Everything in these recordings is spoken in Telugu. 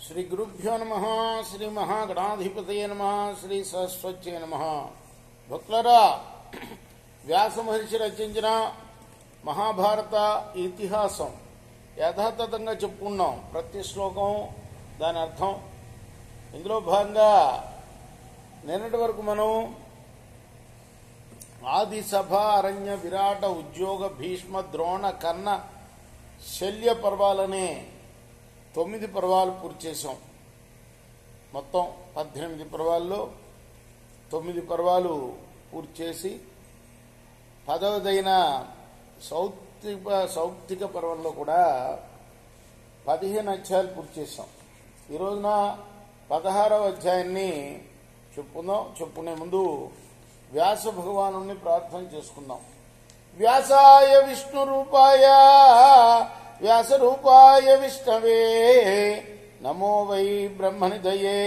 శ్రీ గురుభ్యో నమ. శ్రీ మహాగణాధిపతయ నమ. శ్రీ సరస్వత్యై నమ. భక్తులరా, వ్యాస మహర్షి రచించిన మహాభారత ఇతిహాసం యథాతథంగా చెప్పుకున్నాం. ప్రతి శ్లోకం దాని అర్థం. ఇందులో భాగంగా నిన్నటి వరకు మనం ఆది సభ, అరణ్య, విరాట, ఉద్యోగ, భీష్మ, ద్రోణ, కర్ణ, శల్య పర్వాలనే 9 పర్వాలు పూర్తి చేశాం. మొత్తం 18 పర్వాల్లో 9 పర్వాలు పూర్తి చేసి 10వదైన సౌప్తిక పర్వంలో కూడా 15 అధ్యాయాలు పూర్తి చేశాం. ఈ రోజున 16వ అధ్యాయాన్ని చెప్పుకుందాం. చెప్పుకునే ముందు వ్యాస భగవాను ప్రార్థన చేసుకుందాం. వ్యాసాయ విష్ణు రూపాయ వ్యాస రూపాయ విష్ణవే నమో వై బ్రహ్మనిధయే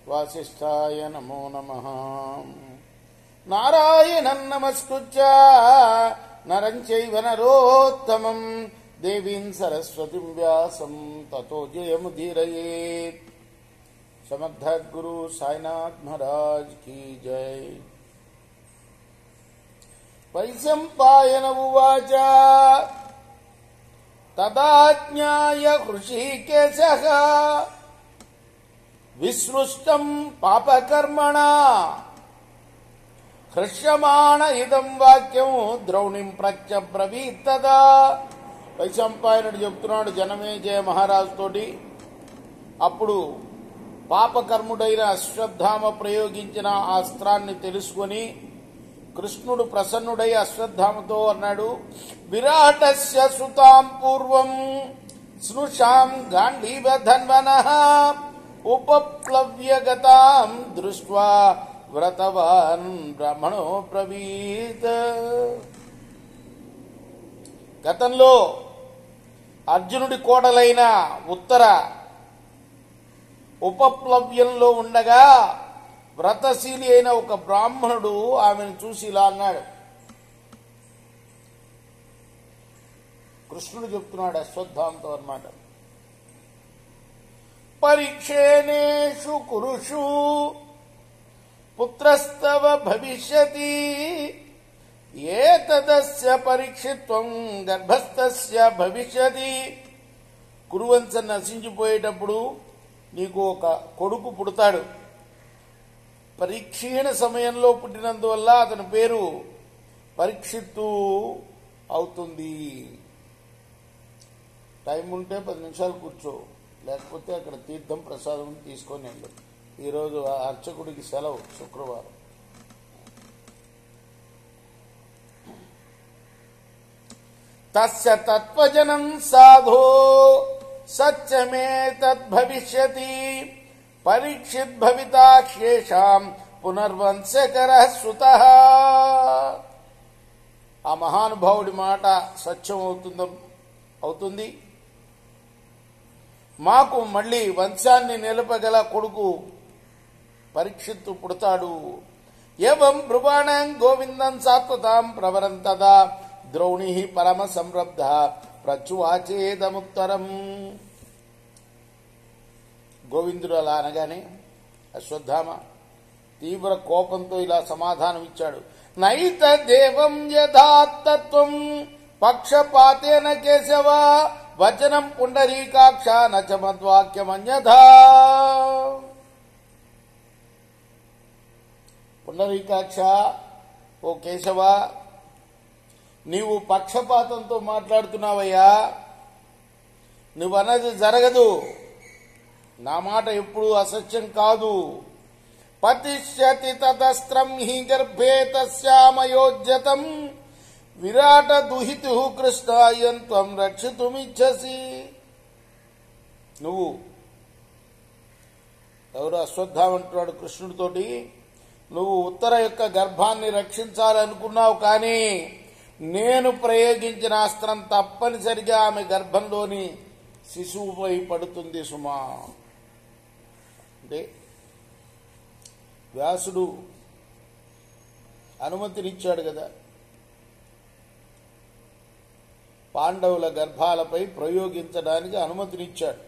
వాసిష్ఠాయ నమో నమః. నారాయణం నమస్కృత్య నరం చైవ నరోత్తమం దేవీం సరస్వతిం వ్యాసం తతో జయముదీరయేత్. సమర్థ గురు సాయినాథ్ మహారాజ్ కీ జై. వైశంపాయన ఉవాచ తదాజ్ఞాయ హృషీకేశః విసృష్టం పాపకర్మణా హృష్యమాణ ఇదం వాక్యం ద్రౌణిం ప్రత్యబ్రవీత్ తదా. వైశంపాయనుడు చెప్తున్నాడు జనమేజయ మహారాజుతోటి. అప్పుడు పాపకర్ముడైన అశ్వత్థామ ప్రయోగించిన ఆ అస్త్రాన్ని తెలుసుకొని కృష్ణుడు ప్రసన్నుడై అశ్వత్థామతో అన్నాడు, విరాటస్య సుతాం పూర్వం స్నుషాం గాంధీవధన్వనః ఉపప్లవ్యగతాం దృష్ట్వా వ్రతవాన్ బ్రాహ్మణో బ్రవీత్. గతంలో అర్జునుడి కోడలైన ఉత్తర ఉపప్లవ్యంలో ఉండగా వ్రతశీలి అయిన ఒక బ్రాహ్మణుడు ఆమెను చూసి ఇలా అన్నాడు. కృష్ణుడు చెప్తున్నాడు అశ్వత్థామతో అన్నమాట. పరీక్షేణేషు కురుషు పుత్రస్తవ భవిష్యతి ఏతదస్య పరీక్షిత్వం గర్భస్థస్య భవిష్యతి. కురువంశ నశించిపోయేటప్పుడు నీకు ఒక కొడుకు పుడతాడు. పరీక్షీణ సమయంలో పుట్టినందువల్ల అతని పేరు పరీక్షిత్తు అవుతుంది. టైం ఉంటే 10 నిమిషాలు కూర్చో, లేకపోతే అక్కడ తీర్థం ప్రసాదం తీసుకొని వెళ్ళు. ఈరోజు అర్చకుడికి సెలవు, శుక్రవారం. తస్య తత్వజనం సాధో సత్యమే తద్భవిష్యతి పరీక్షిత్ భవితా శేషాం పునర్వంశకర సుతః. ఆ మహానుభావుడి మాట సత్యం అవుతుంది. మాకు మళ్ళీ వంశాన్ని నిలపగల కొడుకు పరీక్షిత్తు పుడతాడు. ఏవం బ్రువాణం గోవిందం సాత్వతాం ప్రవరంతదా ద్రౌణి పరమ సంరబ్ధ ప్రచువాచేదముత్తరం. గోవిందుడు అలా అనగానే అశ్వత్థామ తీవ్ర కోపంతో ఇలా సమాధానం ఇచ్చాడు. నైత దేవం యథాతత్వం పక్షపాతేన కేశవ వచనం పుండరీకాక్ష నచ మద్వాక్యమన్యథా. పుండరీకాక్ష, ఓ కేశవ, నీవు పక్షపాతంతో మాట్లాడుతున్నావయ్యా. నువ్వన్నది జరగదు. నా మాట ఎప్పుడు అసత్యం కాదు. పతిష్యతి తదస్త్రం హి గర్భే తస్యామయోజ్యతం విరాట దుహితు కృష్ణాయం త్వం రక్షితుమిచ్చసి. నువ్వు ఎవరు అశ్వత్థామ అంటున్నాడు కృష్ణుడితోటి, నువ్వు ఉత్తర యొక్క గర్భాన్ని రక్షించాలనుకున్నావు, కానీ నేను ప్రయోగించిన అస్త్రం తప్పనిసరిగా ఆమె గర్భంలోని శిశువుపై పడుతుంది సుమా. అంటే వ్యాసుడు అనుమతినిచ్చాడు కదా పాండవుల గర్భాలపై ప్రయోగించడానికి అనుమతినిచ్చాడు.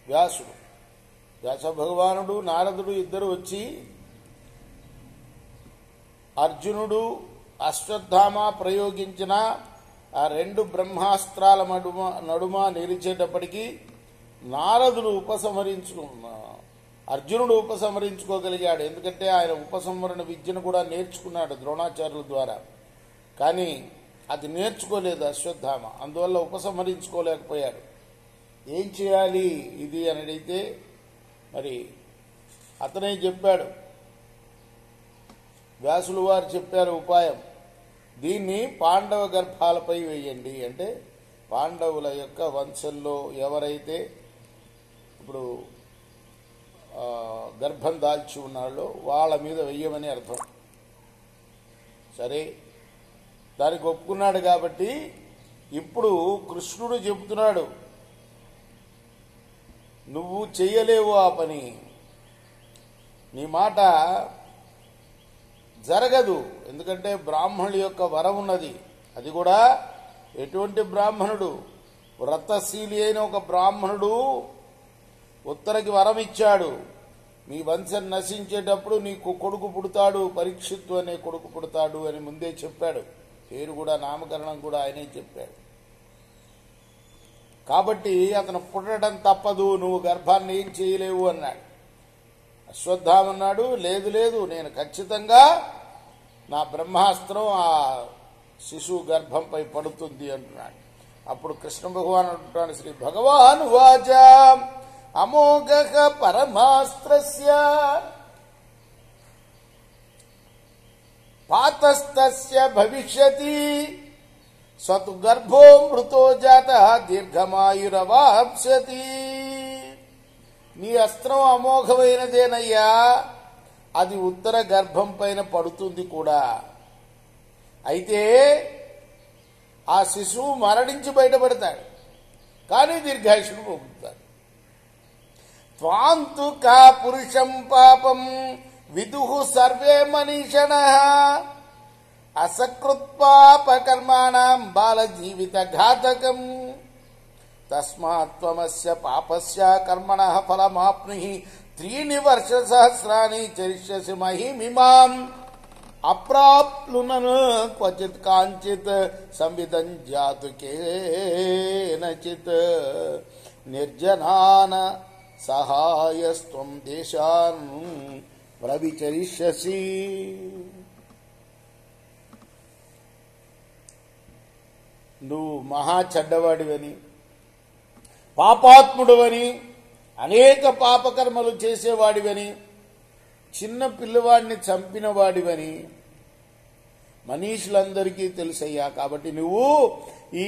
వ్యాస భగవానుడు నారదుడు ఇద్దరు వచ్చి అర్జునుడు అశ్వత్థామ ప్రయోగించిన ఆ 2 బ్రహ్మాస్త్రాల నడుమ నిలిచేటప్పటికీ నారదుడు అర్జునుడు ఉపసంహరించుకోగలిగాడు. ఎందుకంటే ఆయన ఉపసంహరణ విద్యను కూడా నేర్చుకున్నాడు ద్రోణాచార్యుల ద్వారా. కానీ అది నేర్చుకోలేదు అశ్వత్థామ, అందువల్ల ఉపసంహరించుకోలేకపోయాడు. ఏం చేయాలి ఇది అని అడిగితే మరి అతనే చెప్పాడు, వ్యాసులు వారు చెప్పారు ఉపాయం. దీన్ని పాండవ గర్భాలపై వేయండి. అంటే పాండవుల యొక్క వంశంలో ఎవరైతే ఇప్పుడు గర్భం దాల్చి ఉన్నాళ్ళో వాళ్ళ మీద వెయ్యమని అర్థం. సరే, దానికి ఒప్పుకున్నాడు. కాబట్టి ఇప్పుడు కృష్ణుడు చెబుతున్నాడు, నువ్వు చెయ్యలేవు ఆ పని, నీ మాట జరగదు. ఎందుకంటే బ్రాహ్మణుడి యొక్క వరం ఉన్నది. అది కూడా ఎటువంటి బ్రాహ్మణుడు? వ్రతశీలి అయిన ఒక బ్రాహ్మణుడు ఉత్తరకి వరం ఇచ్చాడు, మీ వంశం నశించేటప్పుడు నీకు కొడుకు పుడతాడు, పరీక్షిత్తు అనే కొడుకు పుడతాడు అని ముందే చెప్పాడు. పేరు కూడా నామకరణం కూడా ఆయనే చెప్పాడు. కాబట్టి అతను పుట్టడం తప్పదు, నువ్వు గర్భాన్ని ఏం చేయలేవు అన్నాడు. అశ్వత్థామ అన్నాడు, లేదు లేదు, నేను ఖచ్చితంగా నా బ్రహ్మాస్త్రం ఆ శిశువు గర్భంపై పడుతుంది అంటున్నాడు. అప్పుడు కృష్ణ భగవాన్ అంటున్నాడు, శ్రీ భగవాన్ వాచ అమోఘ పరమాస్త్రస్య పాతస్తస్య భవిష్యతి సతు గర్భో మృతో జాత దీర్ఘమాయురవాప్స్యతి. నీ అస్త్రం అమోఘమైనదేనయ్యా, అది ఉత్తర గర్భం పైన పడుతుంది కూడా. అయితే ఆ శిశువు మరణించి బయటపడతాడు, కానీ దీర్ఘాయుషుడు పొందుతాడు. త్వాంతు కా పురుషం పాపం విదుహు సర్వే మనీషణః అసకృత్పాపకర్మాణం బాల జీవిత ఘాతకం తస్మాత్ త్వమస్య పాపస్య కర్మణః ఫలమాప్నుహి 3 వర్షసహస్రాణి చరిష్యసి మహిమిమాం అప్రాప్లునన్ క్వచిత్ కాంచిత్ సంవిదం జాతు కేనచిత్ నిర్జనాన సహాయస్త్వం దేశాన్ ప్రవిచరిష్యసి. నువ్వు మహా చెడ్డవాడివని, పాపాత్ముడువని, అనేక పాపకర్మలు చేసేవాడివని, చిన్న పిల్లవాడిని చంపినవాడివని మనీషులందరికీ తెలుసయ్యా. కాబట్టి నువ్వు ఈ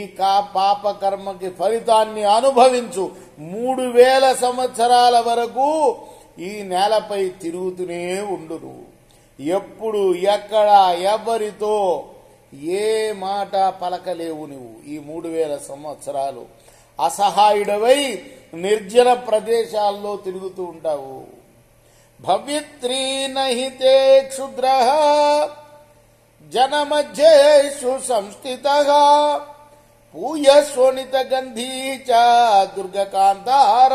పాపకర్మకి ఫలితాన్ని అనుభవించు. 3000 సంవత్సరాల వరకు ఈ నేలపై తిరుగుతూనే ఉండు. నువ్వు ఎప్పుడు ఎక్కడ ఎవరితో ఏ మాట పలకలేవు. నువ్వు ఈ 3000 సంవత్సరాలు అసహాయుడవై నిర్జన ప్రదేశాల్లో తిరుగుతూ ఉంటావు. భవిత్రీ నహితే క్షుద్రః జనమధ్యేషు సంస్థితః పూయశోణిత గంధీ చ దుర్గకాంతార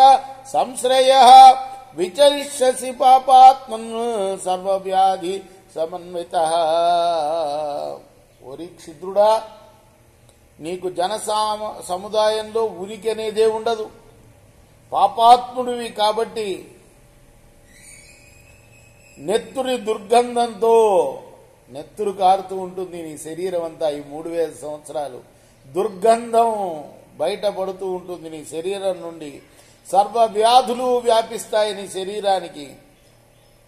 సంశ్రయః విచరిష్యసి పాపాత్మన్ సర్వవ్యాధి సమన్వితః. ఓరి క్షుద్రుడా, నీకు జన సముదాయంలో ఉనికి అనేదే ఉండదు, పాపాత్ముడివి. కాబట్టి నెత్తురి దుర్గంధంతో నెత్తురు కారుతూ ఉంటుంది నీ శరీరం అంతా. ఈ 3000 సంవత్సరాలు దుర్గంధం బయటపడుతూ ఉంటుంది నీ శరీరం నుండి. సర్వ వ్యాధులు వ్యాపిస్తాయి నీ శరీరానికి.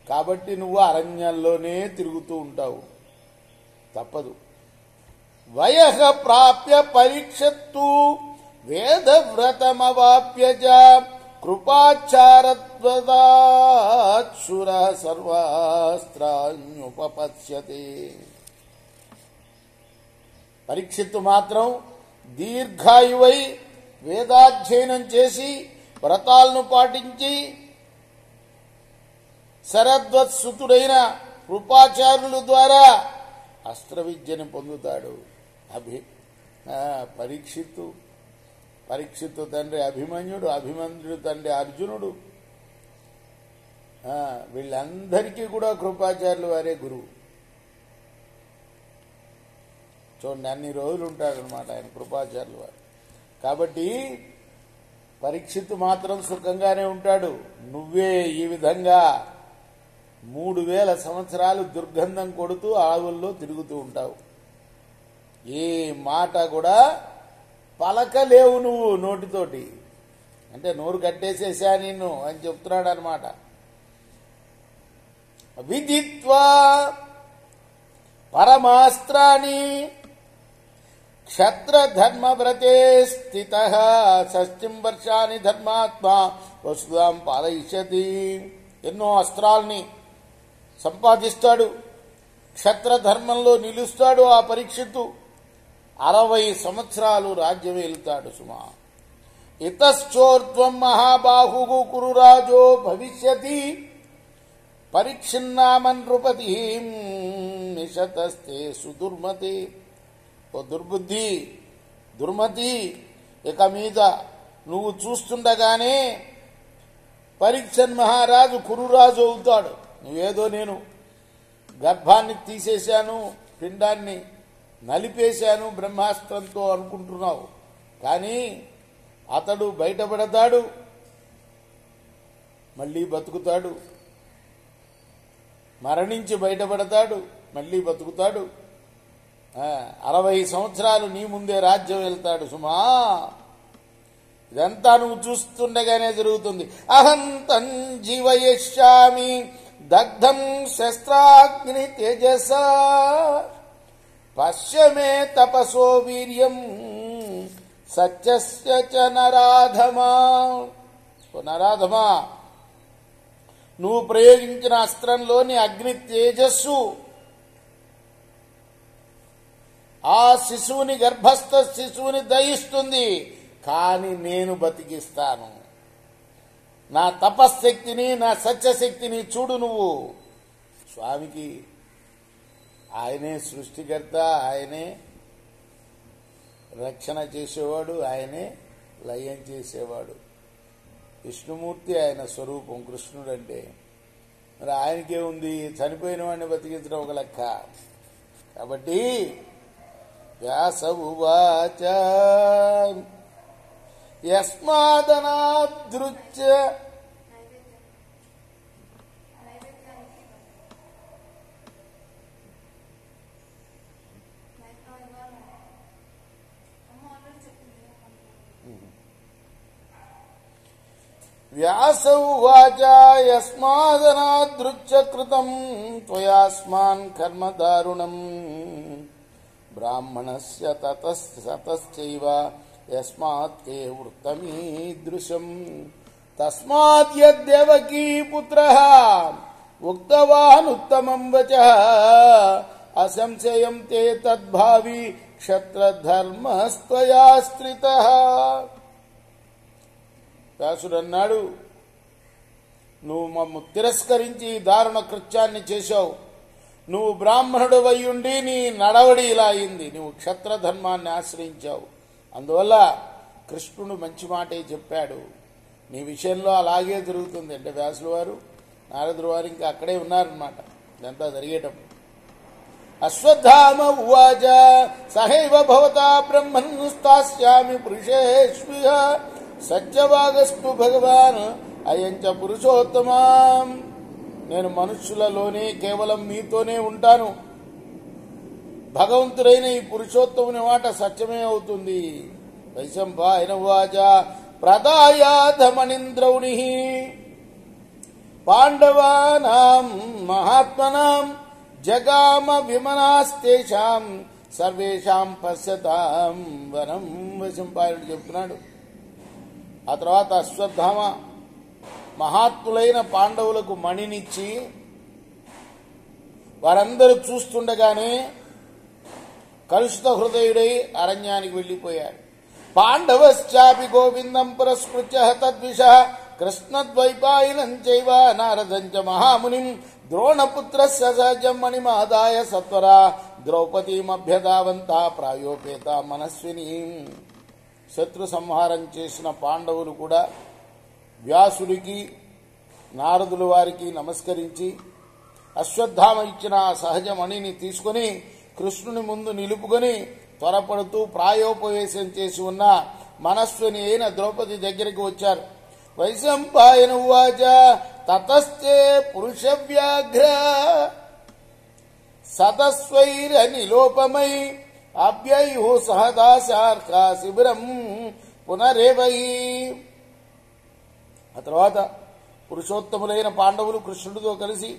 కాబట్టి నువ్వు అరణ్యాల్లోనే తిరుగుతూ ఉంటావు, తప్పదు. వయః ప్రాప్య పరీక్షత్తు వేదవ్రతమవాప్య చ కృపాచారత్వదాత్సుర సర్వాస్త్రాన్యుపపశ్యతే. పరీక్షిత్తు మాత్రం దీర్ఘాయువై వేదాధ్యయనం చేసి వ్రతాలను పాటించి శరద్వత్సుతుడైన కృపాచారుల ద్వారా అస్త్ర విద్యను పొందుతాడు. పరీక్షిత్తు పరీక్షిత్తు తండ్రి అభిమన్యుడు, అభిమన్యుడు తండ్రి అర్జునుడు, వీళ్ళందరికీ కూడా కృపాచార్యులు వారే గురువు. చూడండి, అన్ని రోజులు ఉంటాడనమాట ఆయన కృపాచార్యులు వారు. కాబట్టి పరీక్షిత్తు మాత్రం సుఖంగానే ఉంటాడు. నువ్వే ఈ విధంగా 3000 సంవత్సరాలు దుర్గంధం కొడుతూ అడవుల్లో తిరుగుతూ ఉంటావు. ఏ మాట కూడా పలకలేవు నువ్వు నోటితోటి. అంటే నోరు కట్టేసేసా నిన్ను అని చెప్తున్నాడు అనమాట. విదిత్వా పరమాస్త్రాన్ని క్షత్రధర్మవ్రతే స్థితః షష్ఠిం వర్షాన్ని ధర్మాత్మా వసుధాం పాలయిష్యతి. ఎన్నో అస్త్రాల్ని సంపాదిస్తాడు, క్షత్రధర్మంలో నిలుస్తాడు. ఆ పరీక్షిత్తు 60 సంవత్సరాలు రాజ్యం వెళ్తాడు సుమా. ఇతశ్చోర్ధ్వం మహాబాహు కురురాజో భవిష్యతి పరీక్షిన్నామన్ నృపతి నిశతస్తే సుదుర్మతి. ఓ దుర్బుద్ధి, దుర్మతి, ఇక మీద నువ్వు చూస్తుండగానే పరీక్షన్ మహారాజు కురురాజు అవుతాడు. నువ్వేదో నేను గర్భాన్ని తీసేశాను, పిండాన్ని నలిపేశాను బ్రహ్మాస్త్రంతో అనుకుంటున్నావు. కానీ అతడు బయటపడతాడు, మళ్ళీ బతుకుతాడు. మరణించి బయటపడతాడు, మళ్ళీ బతుకుతాడు. 60 సంవత్సరాలు నీ ముందే రాజ్యం వెళ్తాడు సుమా. ఇదంతా నువ్వు చూస్తుండగానే జరుగుతుంది. అహంతం జీవయిష్యామి దగ్ధం శస్త్రాగ్ని తేజస పశ్యమే తపసో వీర్యం సత్యస్య చ నరాధమా. నరాధమా, నువ్వు ప్రయోగించిన అస్త్రంలోని అగ్ని తేజస్సు ఆ శిశువుని, గర్భస్థ శిశువుని దహిస్తుంది. కానీ నేను బతికిస్తాను. నా తపశ్శక్తిని, నా సత్యశక్తిని చూడు నువ్వు. స్వామికి ఆయనే సృష్టికర్త, ఆయనే రక్షణ చేసేవాడు, ఆయనే లయం చేసేవాడు. విష్ణుమూర్తి ఆయన స్వరూపం కృష్ణుడు అంటే. మరి ఆయనకే ఉంది, చనిపోయిన వాడిని బతికించడం ఒక లెక్క. కాబట్టి వ్యాస ఉవాచ యస్మాదనాదృచ్ఛ వ్యాస ఉవాచ యస్మాదనాదృచ్ఛ కృతం త్వయాస్మాన్ కర్మ దారుణం బ్రాహ్మణస్య తతశ్చైవ యస్మాత్ తే వృత్తమీదృశం తస్మాత్ యద్దేవకీ పుత్రః ఉక్తవాన్ ఉత్తమం వచః అసంశయం తే తద్భావి క్షత్రధర్మస్త్వయా స్థితః. వ్యాసుడు అన్నాడు, నువ్వు మమ్ము తిరస్కరించి దారుణ కృత్యాన్ని చేశావు. నువ్వు బ్రాహ్మణుడు వయ్యుండి నీ నడవడి ఇలా అయింది. నువ్వు క్షత్రధర్మాన్ని ఆశ్రయించావు. అందువల్ల కృష్ణుడు మంచి మాటే చెప్పాడు. నీ విషయంలో అలాగే జరుగుతుంది. అంటే వ్యాసుల వారు, నారదుల వారు ఇంకా అక్కడే ఉన్నారన్నమాట ఇదంతా జరిగేటప్పుడు. అశ్వత్థామ ఉవాచ సహైవ భవతా బ్రహ్మన్ స్థాస్యామి పురుషేష్విహ సత్యవాగస్తు భగవాన్ అయంచ పురుషోత్తమా. నేను మనుష్యులలోనే కేవలం మీతోనే ఉంటాను. భగవంతుడైన ఈ పురుషోత్తముని మాట సత్యమే అవుతుంది. వైశంపాయన ఉవాచ ప్రదాయాధమనింద్రౌణి పాండవానాం మహాత్మనాం జగామ విమనాస్తేషాం సర్వేషాం పశ్యతాం వనం. వైశంపాయనుడు చెప్తున్నాడు. ఆ తర్వాత అశ్వత్థామ మహాత్ములైన పాండవులకు మణినిచ్చి వారందరూ చూస్తుండగానే కలుషిత హృదయుడై అరణ్యానికి వెళ్లిపోయాడు. పాండవశ్చాపి గోవిందం పురస్కృత్య తద్విష కృష్ణద్వైపాయనం చైవ నారదంచ మహామునిం ద్రోణపుత్రస్య సహజం మణిమాదాయ సత్వరా ద్రౌపదీమభ్యదావంత ప్రాయోపేత మనస్విని. శత్రు సంహారం చేసిన పాండవులు కూడా వ్యాసుడికి నారదుల వారికి నమస్కరించి అశ్వత్థామ ఇచ్చిన ఆ సహజమణిని తీసుకుని కృష్ణుని ముందు నిలుపుకొని త్వరపడుతూ ప్రాయోపవేశం చేసి ఉన్న మనస్విని అయిన ద్రౌపది దగ్గరికి వచ్చారు. వైశంపాయన ఉవాచ తతశ్చే పురుష వ్యాఘ్ర సతస్వైరనిలోపమై అభ్యయు సహదాశార్క శిబిరం పునరేవై. ఆ తర్వాత పురుషోత్తములైన పాండవులు కృష్ణుడితో కలిసి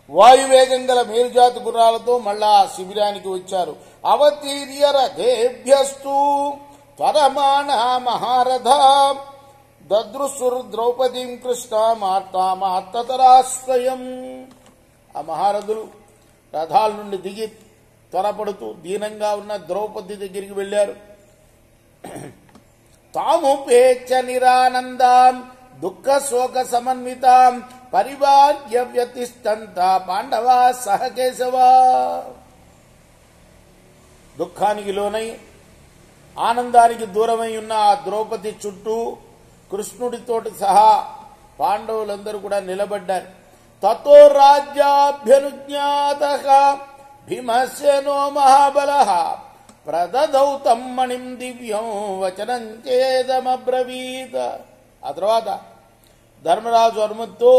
వాయువేగం గల మేలుజాతి గుర్రాలతో మళ్ళా శిబిరానికి వచ్చారు. అవతీర్య రథేభ్యస్తు త్వరమాణ మహారథ దదృశుర్ ద్రౌపదీం కృష్ణ మార్తామార్తతరాశ్రయం. ఆ మహారథులు రథాల నుండి దిగి త్వరపడుతూ దీనంగా ఉన్న ద్రౌపది దగ్గరికి వెళ్లారు. తాముపేక్ష నిరానందాం దుఃఖ శోక సమన్వితాం పరివార్య వ్యతిష్టంత పాండవా సహ కేశవా. దుఃఖానికి లోనై ఆనందానికి దూరమై ఉన్న ఆ ద్రౌపది చుట్టూ కృష్ణుడితోటి సహా పాండవులందరూ కూడా నిలబడ్డారు. తతో రాజ్యాభ్యనుజ్ఞాతః భీమసేనో మహాబలః ప్రదదౌ తం మణిం దివ్యం వచనం చేదమబ్రవీత్. ఆ తర్వాత ధర్మరాజు అనుమతితో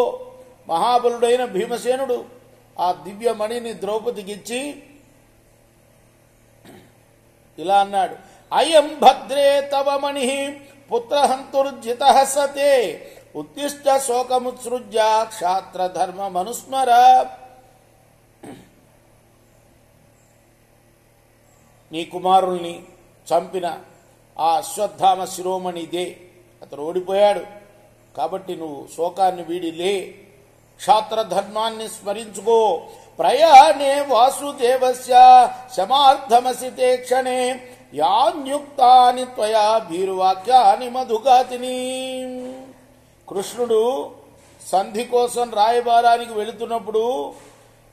మహాబలుడైన భీమసేనుడు ఆ దివ్యమణిని ద్రౌపదికిచ్చి ఇలా అన్నాడు. అయం భద్రే తవ మణి పుత్రహంతుర్జితః సతే ఉత్తిష్ట శోకముత్సృజ్య క్షాత్ర ధర్మ మనుస్మర. నీ కుమారుల్ని చంపిన ఆ అశ్వత్థామ శిరోమణిదే. అతను ఓడిపోయాడు కాబట్టి నువ్వు శోకాన్ని వీడిలే, క్షాత్ర ధర్మాన్ని స్మరించుకో. ప్రయాణే వాసుదేవస్య శమార్థమసి తే క్షణే యాన్యుక్తాని త్వయా భీరువాక్యాని మధుగాతిని. కృష్ణుడు సంధి కోసం రాయబారానికి వెళుతున్నప్పుడు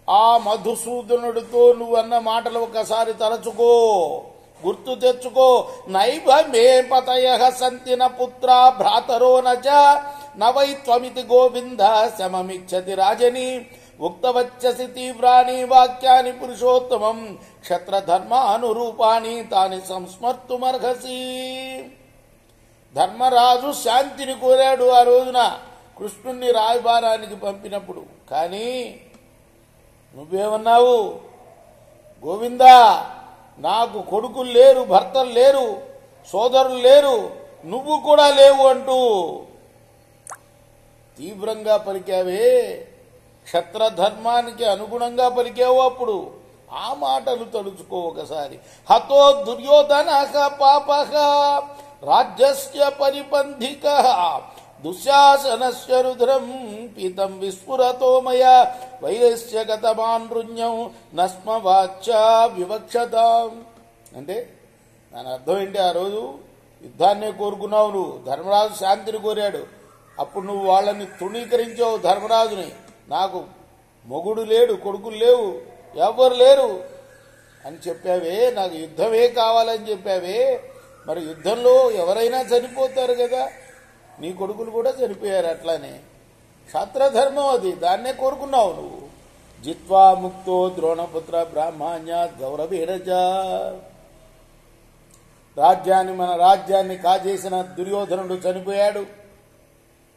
ఆ మధుసూదనుడితో నువ్వన్న మాటలు ఒకసారి తలచుకో, గుర్తు తెచ్చుకో. నైవ మే పతయః సంతి న పుత్రా భ్రాతరో నచ నవై త్వమితి గోవింద శమమిచ్చతి రాజని ఉక్తవచ్చసి తీవ్రాని వాక్యాని పురుషోత్తమం క్షత్రధర్మానురూపాని తాని సంస్మర్తుమర్హసి. ధర్మరాజు శాంతిని కోరాడు ఆ రోజున కృష్ణుణ్ణి రాయబారానికి పంపినప్పుడు. కానీ నువ్వేమన్నావు? గోవిందా, నాకు కొడుకులు లేరు, భర్తలు లేరు, సోదరులు లేరు, నువ్వు కూడా లేవు అంటూ తీవ్రంగా పలికావే. క్షత్రధర్మానికి అనుగుణంగా పలికావు. అప్పుడు ఆ మాటలు తలుచుకో ఒకసారి. హతో దుర్యోధనః పాపః రాజ్యస్య పరిపంధికః దుశ్శాసనస్య రుద్రం పీతం విస్ఫురతో మయా వైరస్య గతమానృణ్యం నస్మవాచ్యా వివక్షతాం. అంటే దాని అర్థం ఏంటి? ఆ రోజు యుద్ధాన్నే కోరుకున్నావు నువ్వు, ధర్మరాజు శాంతిని కోరాడు. అప్పుడు నువ్వు వాళ్ళని తృణీకరించావు ధర్మరాజుని. నాకు మొగుడు లేడు, కొడుకులు లేవు, ఎవ్వరు లేరు అని చెప్పావే. నాకు యుద్ధమే కావాలని చెప్పావే. మరి యుద్ధంలో ఎవరైనా చనిపోతారు కదా, నీ కొడుకులు కూడా చనిపోయారు. అట్లానే క్షాత్రధర్మం అది, దాన్నే కోరుకున్నావు నువ్వు. జిత్వా ముక్తో ద్రోణపుత్ర బ్రాహ్మణ్యాత్ గౌరవేరజ. మన రాజ్యాన్ని కాజేసిన దుర్యోధనుడు చనిపోయాడు.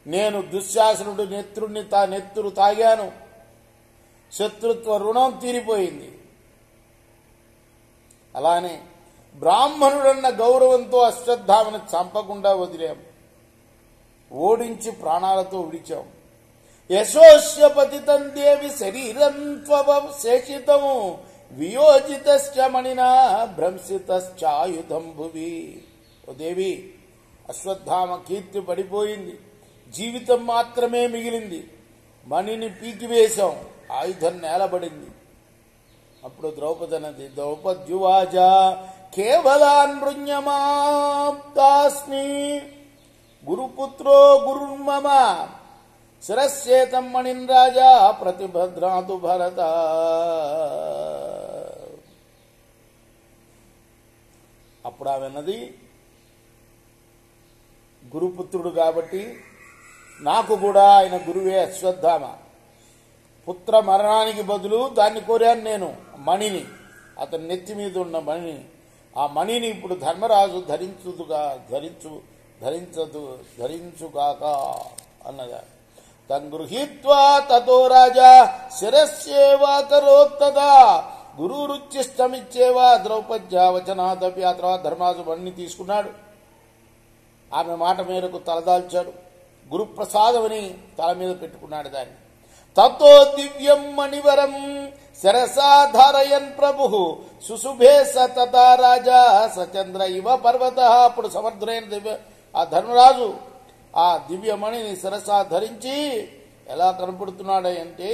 నేను దుశ్శాసనుడు నెత్తురు తాగాను. శత్రుత్వ రుణం తీరిపోయింది. అలానే బ్రాహ్మణుడన్న గౌరవంతో అశ్వత్థామను చంపకుండా వదిలాం, ఓడించి ప్రాణాలతో విడిచాం. యశోస్య పతితం దేవి శరీరం త్వవశేషితం వియోజితశ్చ మణినా భ్రంసితశ్చాయుధం భువి. ఓ దేవి, అశ్వత్థామ కీర్తి పడిపోయింది, జీవితం మాత్రమే మిగిలింది. మణిని పీకివేశాం, ఆయుధం నేలబడింది. అప్పుడు ద్రౌపదనది. ద్రౌపద్యువాచ కేవలానృణ్యమాప్తాస్మి గురుపుత్రో గురుర్మమ శిరస్యేతం మణిన్ రాజా ప్రతిభద్రాతు భరత. అప్పుడు ఆమెన్నది, గురుపుత్రుడు కాబట్టి నాకు కూడా ఆయన గురువే అశ్వత్థామ. పుత్ర మరణానికి బదులు దాన్ని కోరాను నేను, మణిని, అతని నెత్తి మీద ఉన్న మణిని. ఆ మణిని ఇప్పుడు ధర్మరాజు ధరించుగాక అన్నదా. తంగృహీత్వా తతో రాజా శిరస్యేవా కరోత్తదా గురురుచ్చిష్టమిచ్చేవా ద్రౌపద్యావచనాదపి. ఆ తర్వాత ధర్మరాజు మణిని తీసుకున్నాడు, ఆమె మాట మేరకు తలదాల్చాడు, గురుప్రసాదమని తల మీద పెట్టుకున్నాడు దాన్ని. తతో దివ్యం మణివరం శరసాధారయన్ ప్రభు సుశుభే సతతా రాజా సచంద్ర ఇవ పర్వత. అప్పుడు సమర్థుడైన ఆ ధర్మరాజు ఆ దివ్యమణిని శిరసా ధరించి ఎలా కనపడుతున్నాడు అంటే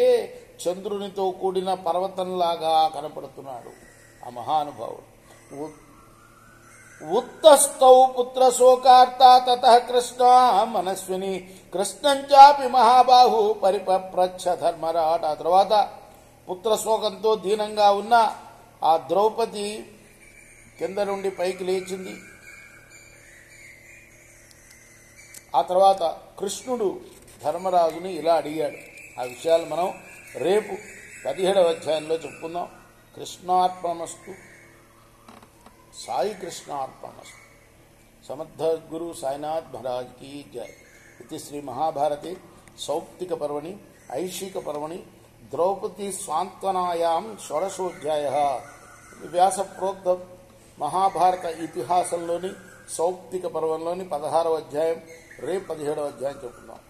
చంద్రునితో కూడిన పర్వతంలాగా కనపడుతున్నాడు ఆ మహానుభావుడు. ఉత్తస్థౌ పుత్ర శోకార్త తతః కృష్ణ మనస్విని కృష్ణంచాపి మహాబాహు పరిపప్రచ్ఛ ధర్మరాట్. ఆ తర్వాత పుత్రశోకంతో దీనంగా ఉన్న ఆ ద్రౌపది కింద నుండి పైకి లేచింది. ఆ తర్వాత కృష్ణుడు ధర్మరాజుని ఇలా అడిగాడు. ఆ విషయాలు మనం రేపు 17వ అధ్యాయంలో చెప్పుకుందాం. కృష్ణార్పణమస్తు. సాయి కృష్ణార్పణమస్తు. సమర్థ గురు సాయినాథ్ మహారాజ్ की जय. इति श्री महाभारते सौप्तिक पर्वणि ऐशिक पर्वणि द्रौपदी स्वांतनायां षोडशोऽध्यायः. व्यास प्रोक्त महाभारत इतिहासंलोनि सौप्तिक पर्वंलोनि 16వ అధ్యాయం రేపు 17వ అధ్యాయం చెప్పుకుందాం.